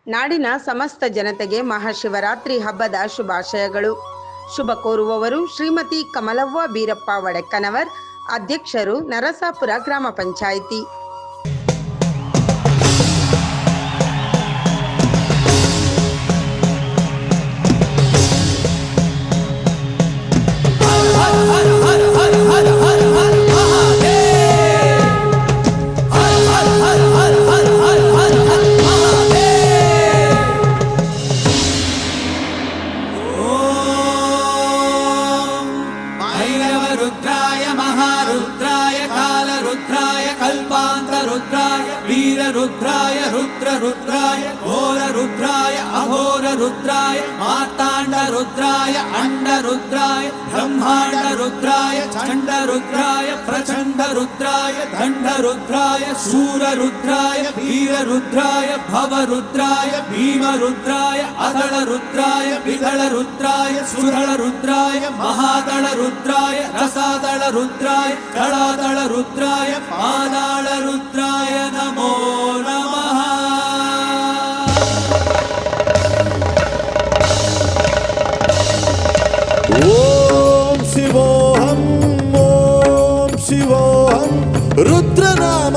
ನಾಡಿನ ಸಮಸ್ತ ಜನತೆಗೆ ಮಹಾಶಿವರಾತ್ರಿ ಹಬ್ಬದ ಶುಭಾಶಯಗಳು. ಶುಭ ಕೋರುವವರು ಶ್ರೀಮತಿ ಕಮಲವ್ವ ಬೀರಪ್ಪ ವಡೆಕ್ಕನವರ್, ಅಧ್ಯಕ್ಷರು, ನರಸಾಪುರ ಗ್ರಾಮ ಪಂಚಾಯಿತಿ. रुद्राय महारुद्राय कालरुद्राय कल्पान्तरुद्राय वीररुद्राय रुद्ररुद्राय घोररुद्राय अघोररुद्राय मार्ताण्डरुद्राय अण्डरुद्राय ब्रह्माण्डरुद्राय चण्डरुद्राय प्रचण्डरुद्राय दण्डरुद्राय शूररुद्राय वीररुद्राय भवरुद्राय भीमरुद्राय अदलरुद्राय विदलरुद्राय सुदलरुद्राय महादलरुद्राय रसादलरुद्राय दलादलरुद्राय पादालरुद्राय नमो नमः. ओम शिवोहम रुद्रनाम